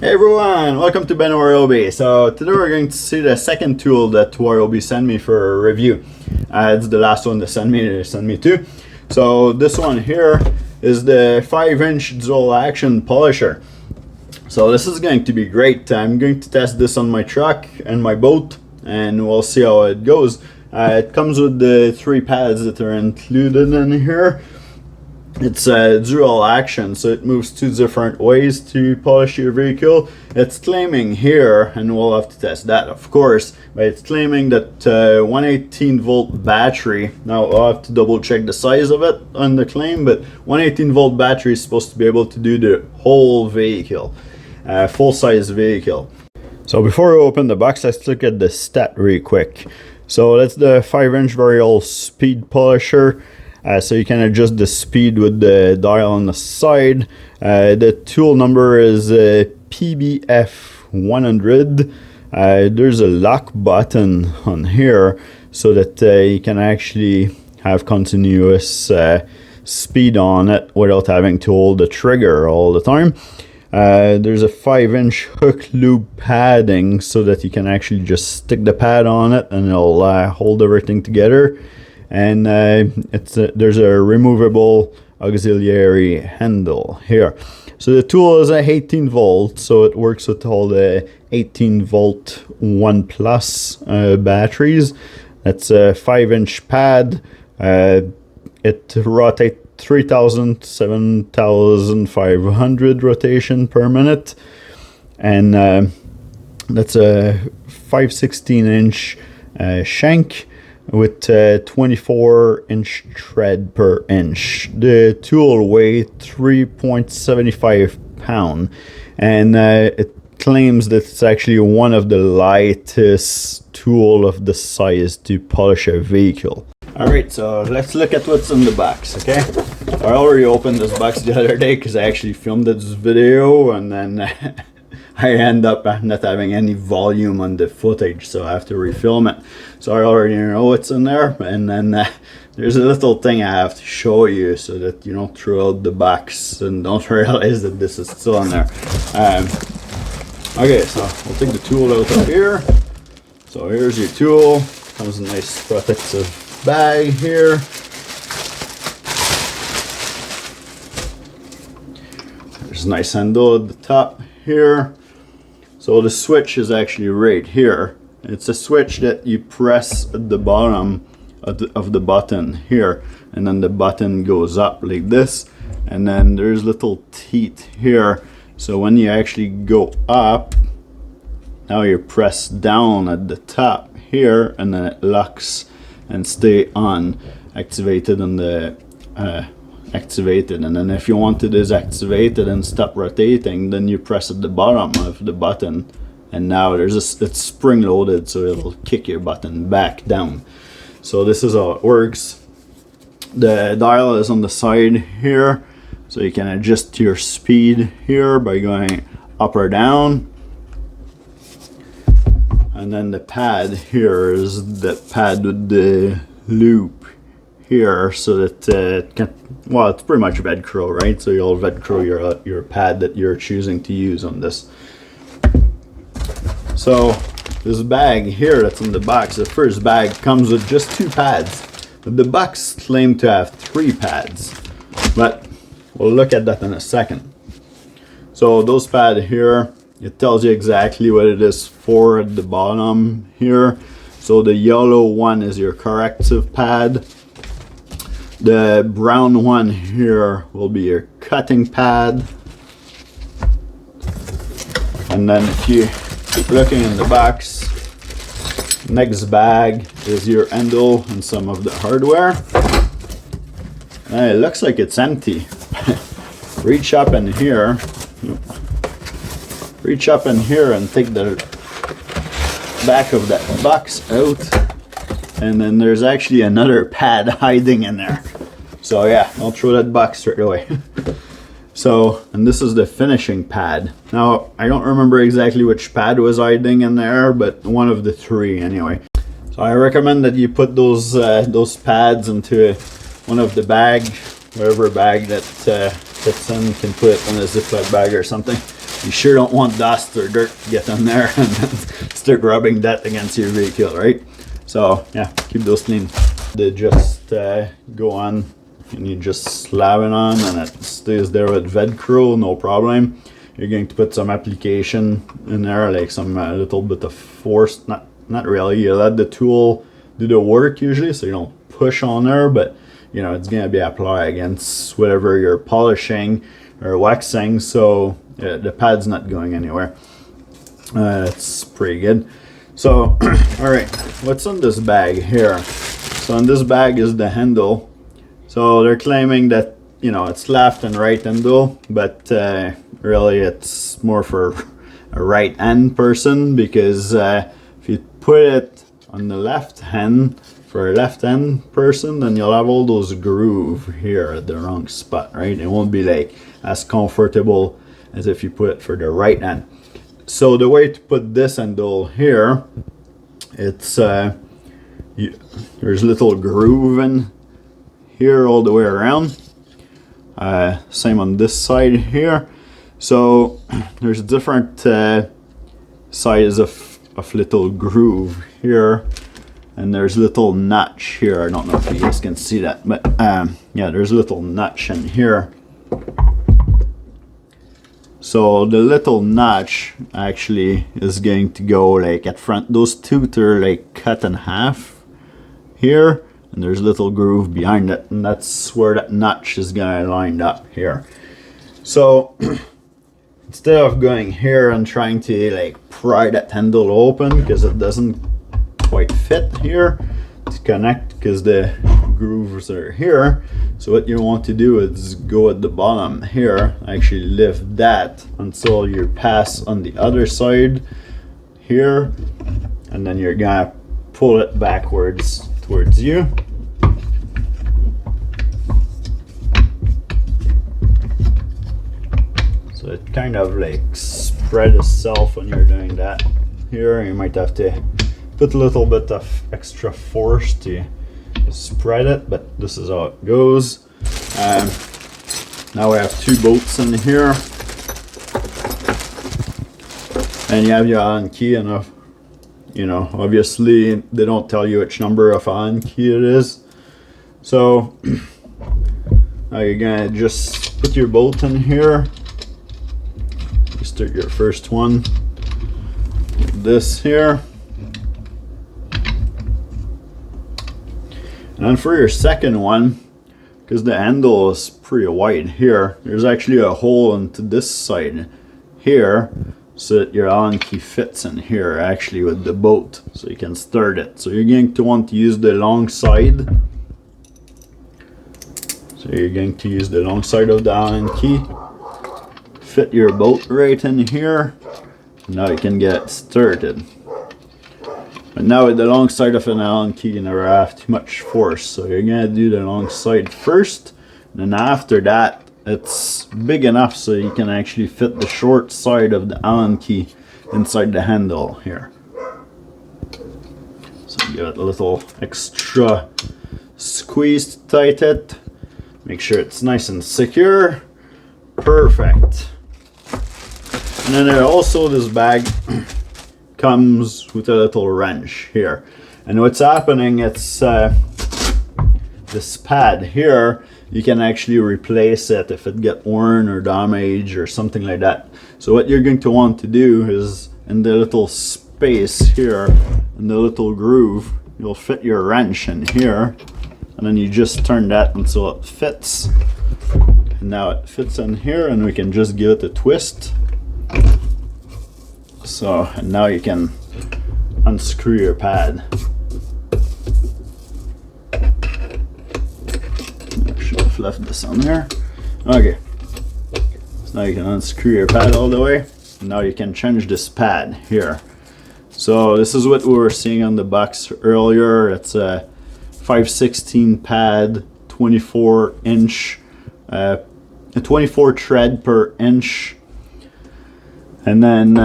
Hey everyone, welcome to Ryobi. So today we're going to see the second tool that Ryobi sent me for a review. It's the last one they sent me two. So this one here is the 5-inch dual action polisher. So this is going to be great. I'm going to test this on my truck and my boat and we'll see how it goes. It comes with the 3 pads that are included in here. It's a dual action, so it moves 2 different ways to polish your vehicle. It's claiming here, and we'll have to test that of course, but it's claiming that 118 volt battery. Now I'll have to double check the size of it on the claim, but 118 volt battery is supposed to be able to do the whole vehicle, full size vehicle. So before we open the box, let's look at the stat really quick. So that's the 5-inch variable speed polisher. So you can adjust the speed with the dial on the side. The tool number is PBF100. There's a lock button on here so that you can actually have continuous speed on it without having to hold the trigger all the time. There's a 5-inch hook loop padding so that you can actually just stick the pad on it and it'll hold everything together. And there's a removable auxiliary handle here. So the tool is a 18 volt, so it works with all the 18 volt 1+ batteries. That's a 5-inch pad. It rotates 3,000 to 7,500 rotation per minute, and that's a 5/16-inch shank with 24-inch tread per inch. The tool weighs 3.75 pounds, and it claims that it's actually one of the lightest tool of the size to polish a vehicle. Alright, so let's look at what's in the box, okay? I already opened this box the other day because I actually filmed this video, and then I end up not having any volume on the footage, so I have to refilm it. So I already know what's in there, and then there's a little thing I have to show you so that you don't throw out the box and don't realize that this is still in there. Okay, so we'll take the tool out of here. So here's your tool. Comes a nice protective bag here. There's a nice handle at the top here. So the switch is actually right here. It's a switch that you press at the bottom of the button here, and then the button goes up like this, and then there's little teeth here. So when you actually go up, now you press down at the top here, and then it locks and stay on, activated on the activated. And then if you want to deactivate it and stop rotating, then you press at the bottom of the button, and now it's spring loaded, so it'll kick your button back down. So this is how it works. The dial is on the side here, so you can adjust your speed here by going up or down. And then the pad here is the pad with the loop here, so that it can, well, it's pretty much Velcro, right? So you'll Velcro your pad that you're choosing to use on this. So this bag here that's in the box, the first bag comes with just 2 pads, but the box claimed to have 3 pads, but we'll look at that in a second. So those pads here, it tells you exactly what it is for at the bottom here. So the yellow one is your corrective pad. The brown one here will be your cutting pad. And then if you keep looking in the box, next bag is your handle and some of the hardware. And it looks like it's empty. Reach up in here and take the back of that box out, and then there's actually another pad hiding in there. So yeah, I'll throw that box straight away. So, and this is the finishing pad. Now I don't remember exactly which pad was hiding in there, but one of the 3 anyway. So I recommend that you put those pads into one of the bag, whatever bag that fits in. You can put it in a Ziploc bag or something. You sure don't want dust or dirt to get in there and then start rubbing that against your vehicle, right? So yeah, keep those clean. They just go on and you just slap it on and it stays there with Velcro, no problem. You're going to put some application in there, like some little bit of force, not really. You let the tool do the work usually, so you don't push on there, but you know, it's gonna be applied against whatever you're polishing or waxing, so the pad's not going anywhere. It's pretty good. So all right, what's on this bag here? So on this bag is the handle. So they're claiming that, you know, it's left and right handle, but really it's more for a right hand person, because if you put it on the left hand for a left hand person, then you'll have all those grooves here at the wrong spot, right? It won't be like as comfortable as if you put it for the right hand. So the way to put this handle here, it's there's little groove in here all the way around. Same on this side here. So there's different size of little groove here, and there's little notch here. I don't know if you guys can see that, but yeah, there's a little notch in here. So the little notch actually is going to go like at front. Those two are like cut in half here, and there's a little groove behind it, and that's where that notch is gonna line up here. So instead of going here and trying to like pry that handle open, because it doesn't quite fit here to connect, because the grooves are here, so what you want to do is go at the bottom here, actually lift that until you pass on the other side here, and then you're gonna pull it backwards towards you. So it kind of like spread itself when you're doing that here. You might have to put a little bit of extra force to spread it, but this is how it goes. Now we have two bolts in here, and you have your Allen key, and you know, obviously they don't tell you which number of Allen key it is. So now you're gonna just put your bolt in here. You start your first one, this here, and then for your second one, because the handle is pretty wide here, there's actually a hole into this side here, so that your Allen key fits in here actually with the bolt, so you can start it. So you're going to want to use the long side. So you're going to use the long side of the Allen key, fit your bolt right in here. Now you can get started. But now with the long side of an Allen key, you never have too much force, so you're gonna do the long side first, and then after that it's big enough so you can actually fit the short side of the Allen key inside the handle here. So give it a little extra squeeze to tighten it. Make sure it's nice and secure. Perfect. And then there also, this bag comes with a little wrench here. And what's happening, it's this pad here, you can actually replace it if it get worn or damaged or something like that. So what you're going to want to do is, in the little space here, in the little groove, you'll fit your wrench in here, and then you just turn that until it fits. And now it fits in here, and we can just give it a twist. So, and now you can unscrew your pad. I should have left this on there. Okay, so now you can unscrew your pad all the way. And now you can change this pad here. So this is what we were seeing on the box earlier. It's a 5/16 pad, 24 inch, a 24 thread per inch. And then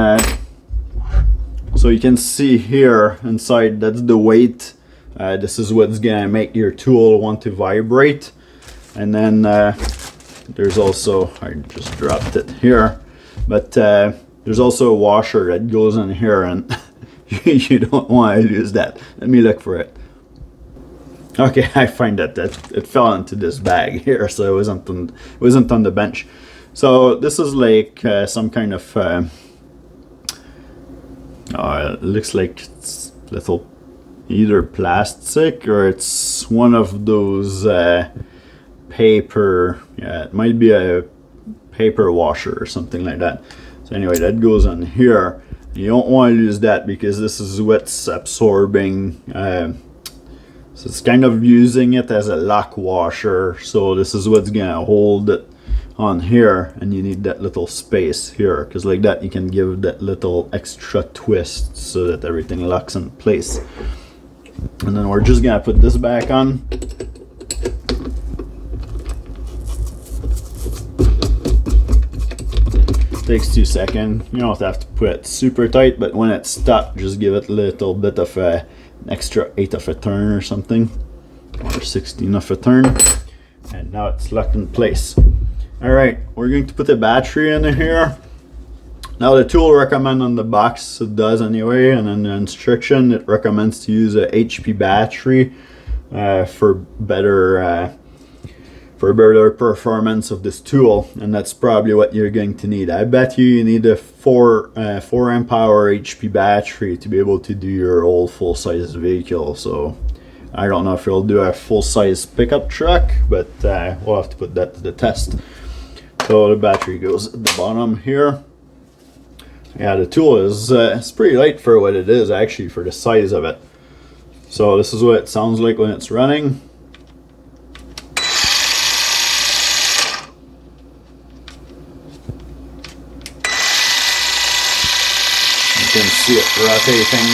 so you can see here inside, that's the weight. This is what's gonna make your tool want to vibrate. And then there's also, I just dropped it here, but there's also a washer that goes in here, and you don't want to lose that. Let me look for it. Okay, I find that it fell into this bag here, so it wasn't on the bench. So this is like some kind of it looks like it's little either plastic or it's one of those paper. Yeah, it might be a paper washer or something like that. So anyway, that goes on here. You don't want to use that because this is what's absorbing. So it's kind of using it as a lock washer. So this is what's gonna hold it on here, and you need that little space here, because like that you can give that little extra twist so that everything locks in place. And then we're just gonna put this back on. Takes 2 seconds. You don't have to put it super tight, but when it's stopped, just give it a little bit of an extra 1/8 of a turn or something, or 1/16 of a turn, and now it's locked in place. All right, we're going to put the battery in here. Now the tool recommend on the box, it does anyway, and in the instruction it recommends to use a HP battery for better performance of this tool, and that's probably what you're going to need. I bet you need a 4 amp hour HP battery to be able to do your old full-size vehicle. So I don't know if you'll do a full-size pickup truck, but we'll have to put that to the test. So the battery goes at the bottom here. Yeah, the tool is it's pretty light for what it is, actually, for the size of it. So this is what it sounds like when it's running. You can see it rotating.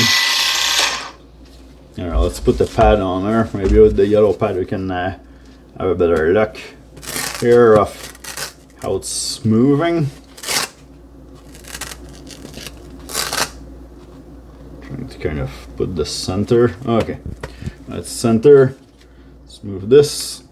All right, let's put the pad on there. Maybe with the yellow pad we can have a better look here of how it's moving. Trying to kind of put the center. Okay, that's center. Let's move this.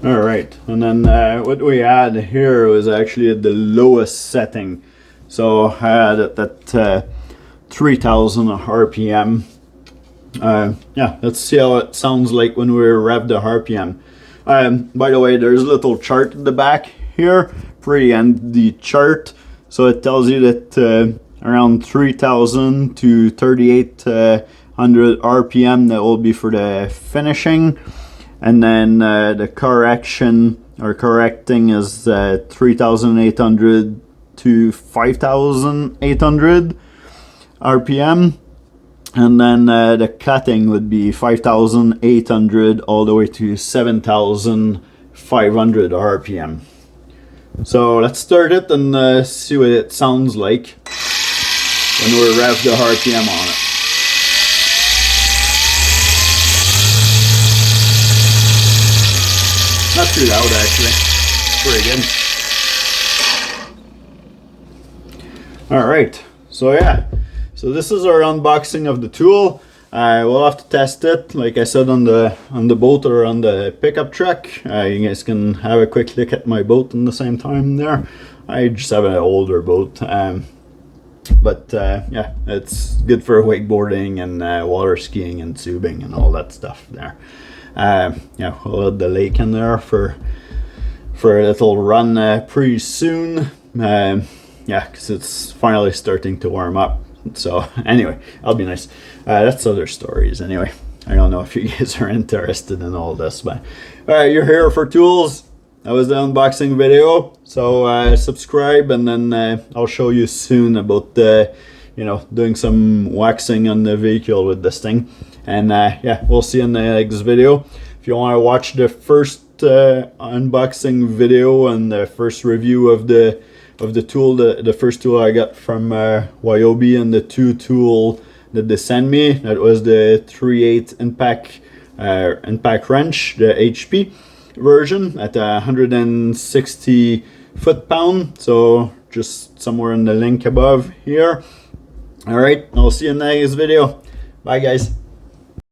All right, and then what we had here was actually at the lowest setting. So I had it at 3000 RPM. Yeah, let's see how it sounds like when we rev the RPM. By the way, there's a little chart at the back here, pretty handy chart. So it tells you that around 3000 to 3800 RPM, that will be for the finishing. And then the correction or correcting is 3800 to 5800 RPM. And then the cutting would be 5800 all the way to 7500 RPM. So let's start it and see what it sounds like when we rev the RPM on it. Not too loud, actually. Pretty good. All right, so yeah. So this is our unboxing of the tool. We'll have to test it, like I said, on the boat or on the pickup truck. You guys can have a quick look at my boat in the same time there. I just have an older boat, but yeah, it's good for wakeboarding and water skiing and tubing and all that stuff there. Yeah, we'll let the lake in there for a little run pretty soon. Yeah, because it's finally starting to warm up. So anyway, that'll be nice. That's other stories anyway. I don't know if you guys are interested in all this, but you're here for tools. That was the unboxing video. So subscribe, and then I'll show you soon about doing some waxing on the vehicle with this thing. And yeah, we'll see you in the next video. If you want to watch the first unboxing video and the first review of the tool, the first tool I got from Ryobi, and the 2 tool that they sent me, that was the 3/8 impact wrench, the HP version at 160 foot-pound. So just somewhere in the link above here. All right, I'll see you in the next video. Bye guys.